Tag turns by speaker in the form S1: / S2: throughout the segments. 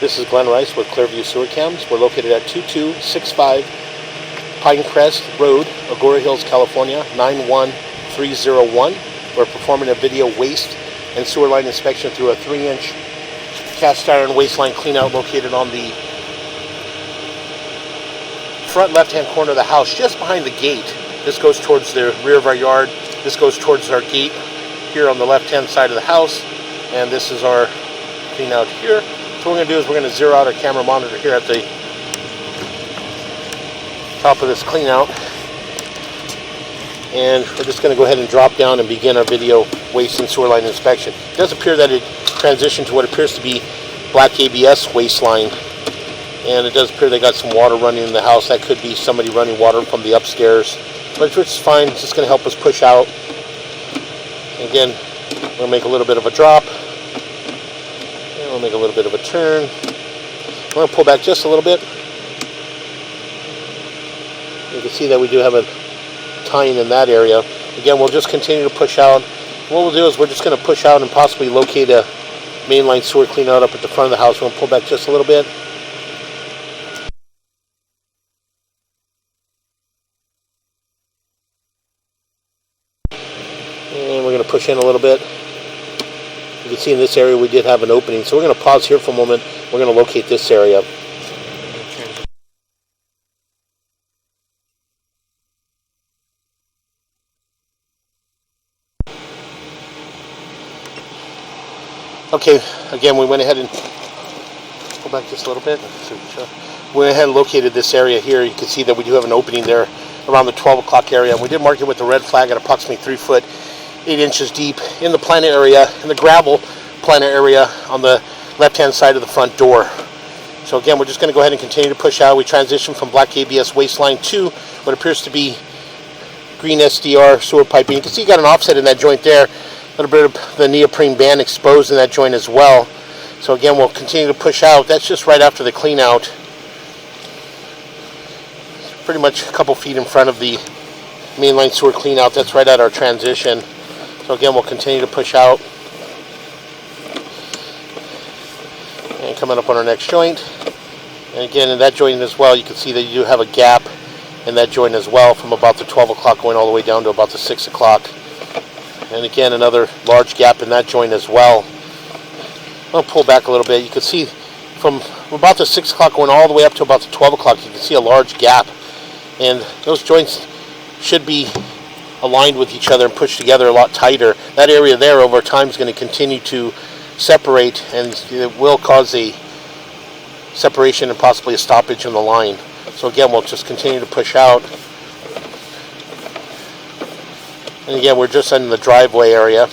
S1: This is Glenn Rice with Clearview Sewer Cams. We're located at 2265 Pinecrest Road, Agoura Hills, California, 91301. We're performing a video waste and sewer line inspection through a 3-inch cast iron waste line cleanout located on the front left-hand corner of the house, just behind the gate. This goes towards the rear of our yard. This goes towards our gate here on the left-hand side of the house, and this is our cleanout here. So what we're going to do is we're going to zero out our camera monitor here at the top of this cleanout, and we're just going to go ahead and drop down and begin our video waste and sewer line inspection. It does appear that it transitioned to what appears to be black ABS waste line, and it does appear they got some water running in the house. That could be somebody running water from the upstairs, but which is fine. It's just going to help us push out. Again, we're going to make a little bit of a drop. We'll make a little bit of a turn. I'm going to pull back just a little bit. You can see that we do have a tying in that area. Again, we'll just continue to push out. What we'll do is we're just going to push out and possibly locate a mainline sewer clean out up at the front of the house. We'll pull back just a little bit. And we're going to push in a little bit. You can see in this area we did have an opening, so we're going to pause here for a moment. We're going to locate this area. Okay, again, we went ahead and pull back just a little bit. We went ahead and located this area here. You can see that we do have an opening there around the 12 o'clock area. And we did mark it with the red flag at approximately 3 foot 8 inches deep in the planet area, in the gravel planet area on the left-hand side of the front door. So again, we're just going to go ahead and continue to push out. We transition from black ABS waste line to what appears to be green SDR sewer piping. You can see you got an offset in that joint there. A little bit of the neoprene band exposed in that joint as well. So again, we'll continue to push out. That's just right after the clean out. Pretty much a couple feet in front of the mainline sewer clean out. That's right at our transition. So again, we'll continue to push out. And coming up on our next joint. And again, in that joint as well, you can see that you do have a gap in that joint as well, from about the 12 o'clock going all the way down to about the 6 o'clock. And again, another large gap in that joint as well. I'll pull back a little bit. You can see from about the 6 o'clock going all the way up to about the 12 o'clock, you can see a large gap. And those joints should be aligned with each other and pushed together a lot tighter. That area there over time is going to continue to separate, and it will cause a separation and possibly a stoppage in the line. So again, we'll just continue to push out. And again, we're just in the driveway area.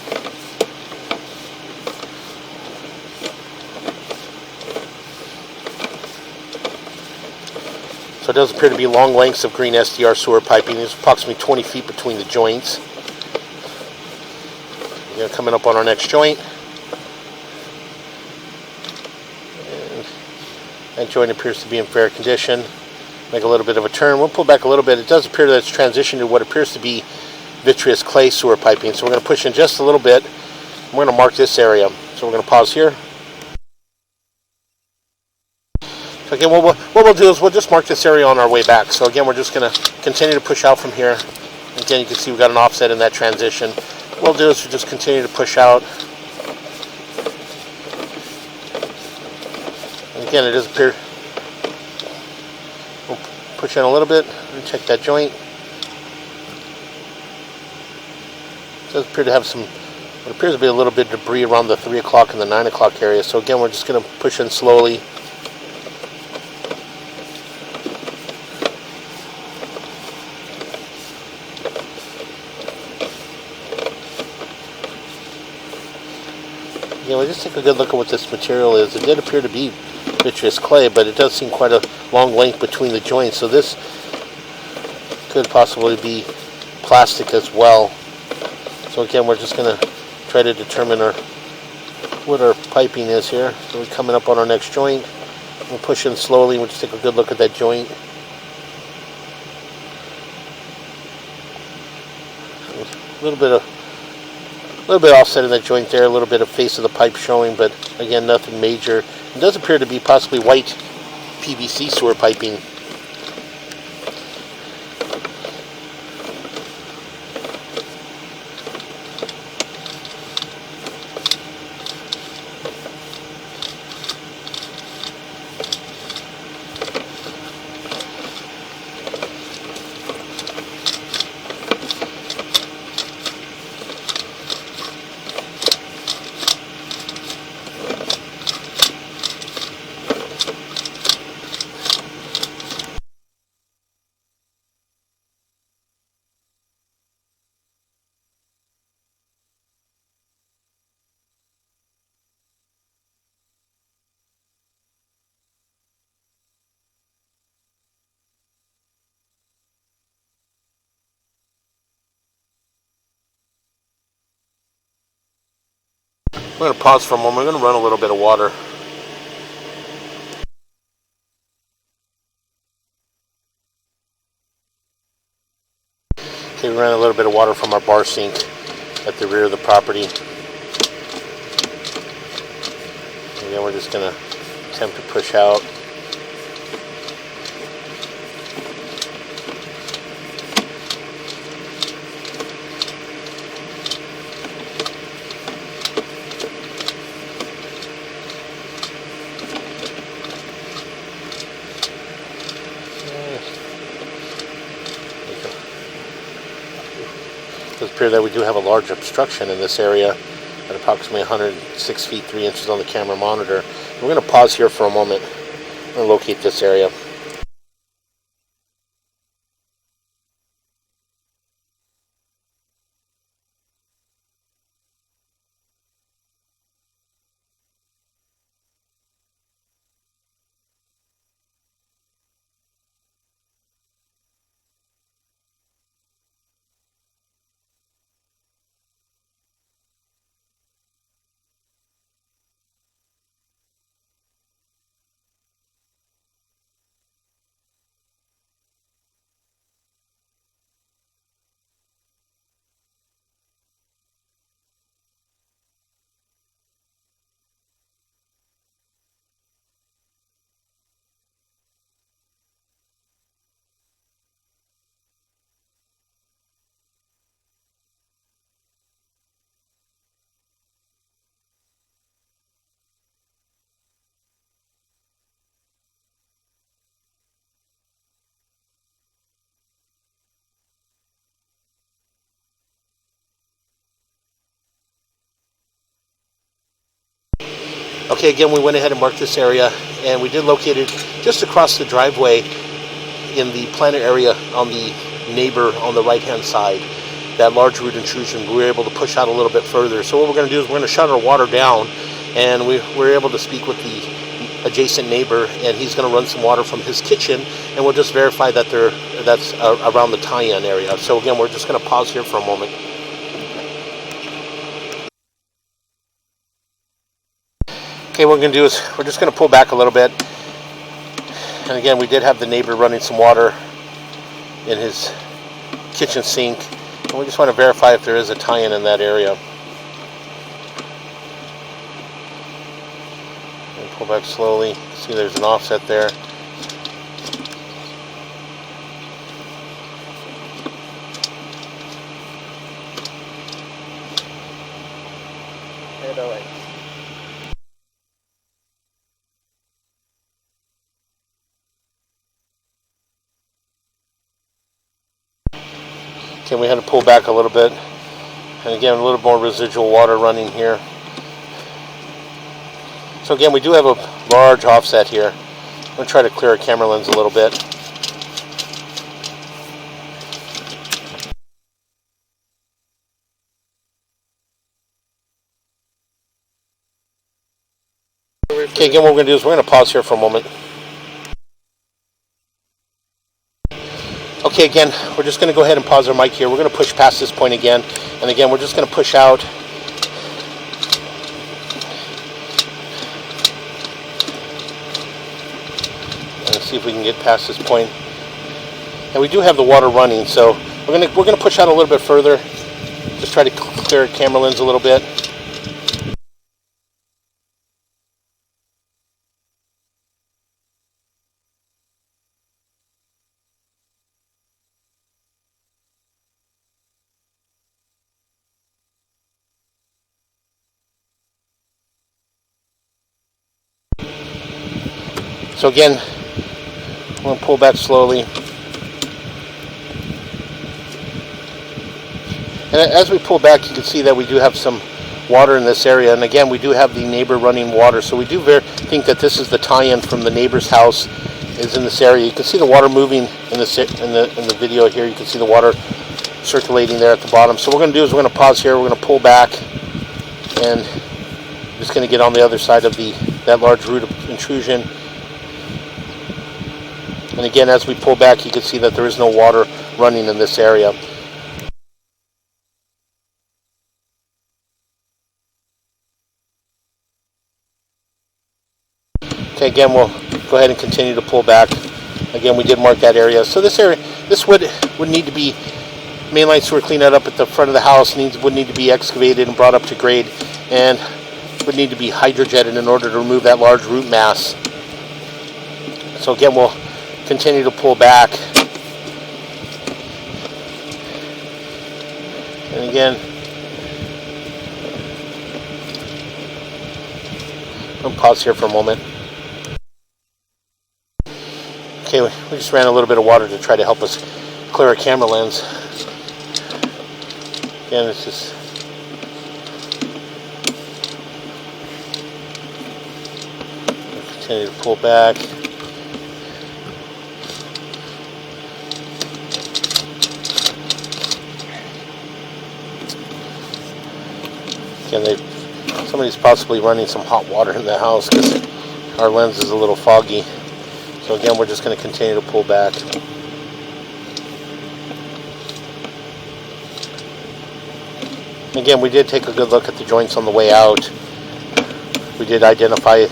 S1: So it does appear to be long lengths of green SDR sewer piping. There's approximately 20 feet between the joints. Again, coming up on our next joint. And that joint appears to be in fair condition. Make a little bit of a turn. We'll pull back a little bit. It does appear that it's transitioned to what appears to be vitreous clay sewer piping. So we're going to push in just a little bit. We're going to mark this area. So we're going to pause here. So again, what we'll do is we'll just mark this area on our way back. So again, we're just going to continue to push out from here. Again, you can see we've got an offset in that transition. What we'll do is we'll just continue to push out. And again, it does appear. We'll push in a little bit and check that joint. It does appear to have some, what appears to be a little bit of debris around the 3 o'clock and the 9 o'clock area. So again, we're just going to push in slowly. We'll just take a good look at what this material is. It did appear to be vitreous clay, but it does seem quite a long length between the joints. So this could possibly be plastic as well. So again, we're just going to try to determine what our piping is here. So we're coming up on our next joint. We'll push in slowly. We'll just take a good look at that joint. A little bit offset in that joint there, a little bit of face of the pipe showing, but again, nothing major. It does appear to be possibly white PVC sewer piping. I'm going to pause for a moment. I'm going to run a little bit of water. Okay, we ran a little bit of water from our bar sink at the rear of the property. And then we're just going to attempt to push out. It does appear that we do have a large obstruction in this area at approximately 106 feet 3 inches on the camera monitor. We're going to pause here for a moment and locate this area. Okay, again, we went ahead and marked this area, and we did locate it just across the driveway in the planter area on the neighbor on the right-hand side. That large root intrusion, we were able to push out a little bit further. So what we're going to do is we're going to shut our water down, and we were able to speak with the adjacent neighbor, and he's going to run some water from his kitchen, and we'll just verify that that's around the tie-in area. So again, we're just going to pause here for a moment. Okay, what we're going to do is we're just going to pull back a little bit. And again, we did have the neighbor running some water in his kitchen sink. And we just want to verify if there is a tie-in in that area. And pull back slowly. See there's an offset there. Okay, we had to pull back a little bit, and again a little more residual water running here. So again, we do have a large offset here. I'm going to try to clear our camera lens a little bit. Okay, again what we're going to do is we're going to pause here for a moment. Okay, again, we're just going to go ahead and pause our mic here. We're going to push past this point again. And again, we're just going to push out. And see if we can get past this point. And we do have the water running, so we're going to push out a little bit further. Just try to clear our camera lens a little bit. So again, I'm going to pull back slowly. And as we pull back, you can see that we do have some water in this area. And again, we do have the neighbor running water. So we do think that this is the tie-in from the neighbor's house is in this area. You can see the water moving in the video here. You can see the water circulating there at the bottom. So what we're going to do is we're going to pause here. We're going to pull back, and I'm just going to get on the other side of that large root of intrusion. And again, as we pull back, you can see that there is no water running in this area. Okay, again, we'll go ahead and continue to pull back. Again, we did mark that area. So this area, this would need to be mainline sewer cleaned up at the front of the house. Would need to be excavated and brought up to grade, and would need to be hydrojetted in order to remove that large root mass. So again, we'll continue to pull back. And again, I'll pause here for a moment. Okay, we just ran a little bit of water to try to help us clear our camera lens. Again, it's just continue to pull back. Again, somebody's possibly running some hot water in the house because our lens is a little foggy. So again, we're just going to continue to pull back. Again, we did take a good look at the joints on the way out. We did identify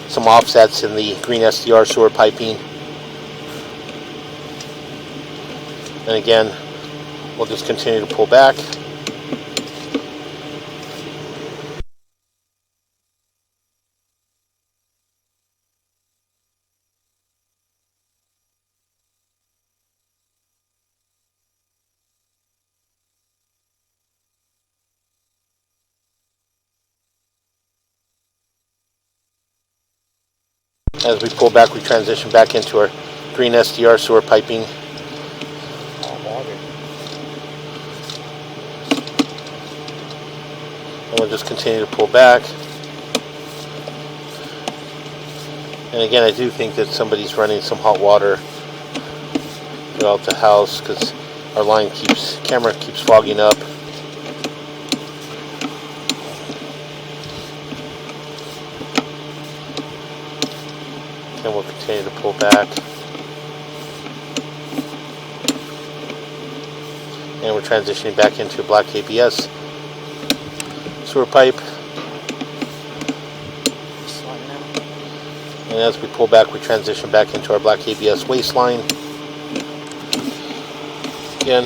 S1: some offsets in the green SDR sewer piping. And again, we'll just continue to pull back. As we pull back, we transition back into our green SDR sewer piping. And we'll just continue to pull back. And again, I do think that somebody's running some hot water throughout the house because our camera keeps fogging up. And we'll continue to pull back. And we're transitioning back into black ABS sewer pipe. And as we pull back, we transition back into our black ABS waistline. Again,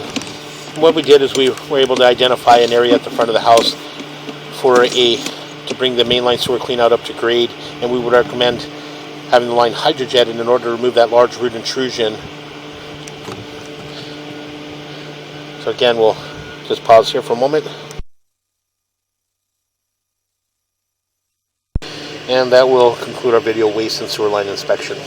S1: what we did is we were able to identify an area at the front of the house to bring the mainline sewer clean out up to grade, and we would recommend having the line hydrojetted in order to remove that large root intrusion. So again, we'll just pause here for a moment. And that will conclude our video waste and sewer line inspection.